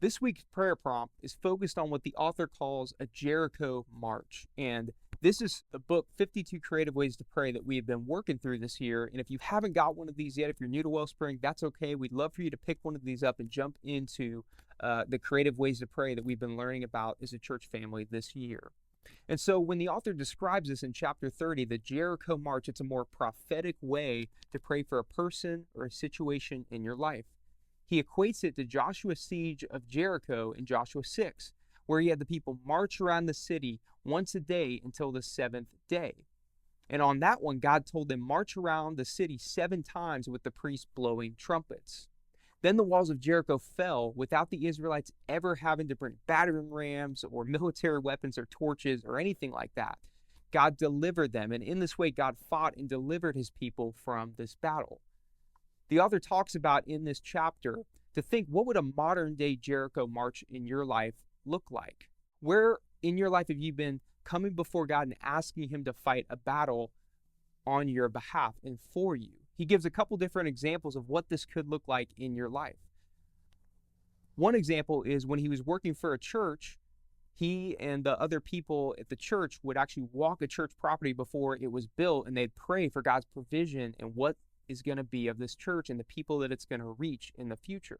This week's prayer prompt is focused on what the author calls a Jericho March. And this is the book, 52 Creative Ways to Pray, that we have been working through this year. And if you haven't got one of these yet, if you're new to WellSpring, that's okay. We'd love for you to pick one of these up and jump into the creative ways to pray that we've been learning about as a church family this year. And so when the author describes this in chapter 30, the Jericho March, it's a more prophetic way to pray for a person or a situation in your life. He equates it to Joshua's siege of Jericho in Joshua 6, where he had the people march around the city once a day until the seventh day. And on that one, God told them, march around the city 7 times with the priests blowing trumpets. Then the walls of Jericho fell without the Israelites ever having to bring battering rams or military weapons or torches or anything like that. God delivered them, and in this way, God fought and delivered his people from this battle. The author talks about in this chapter to think, what would a modern day Jericho march in your life look like? Where in your life have you been coming before God and asking him to fight a battle on your behalf and for you? He gives a couple different examples of what this could look like in your life. One example is when he was working for a church, he and the other people at the church would actually walk a church property before it was built, and they'd pray for God's provision and what is going to be of this church and the people that it's going to reach in the future.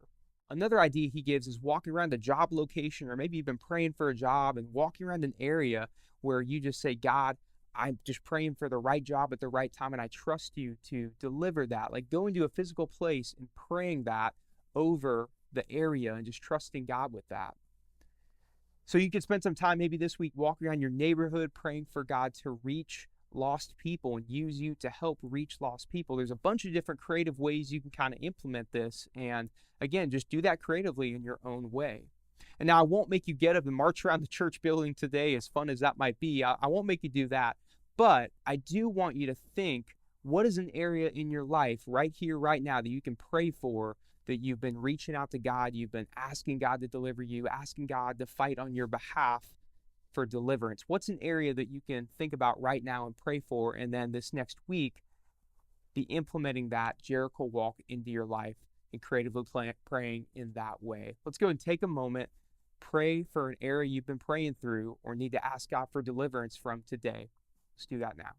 Another idea he gives is walking around a job location, or maybe you've been praying for a job and walking around an area where you just say, God, I'm just praying for the right job at the right time, and I trust you to deliver that. Like going to a physical place and praying that over the area and just trusting God with that. So you could spend some time maybe this week walking around your neighborhood praying for God to reach lost people and use you to help reach lost people. There's a bunch of different creative ways you can kind of implement this. And again, just do that creatively in your own way. And now I won't make you get up and march around the church building today, as fun as that might be. I won't make you do that. But I do want you to think, what is an area in your life right here, right now that you can pray for, that you've been reaching out to God, you've been asking God to deliver you, asking God to fight on your behalf for deliverance? What's an area that you can think about right now and pray for, and then this next week be implementing that Jericho walk into your life and creatively praying in that way? Let's go and take a moment, pray for an area you've been praying through or need to ask God for deliverance from today. Let's do that now.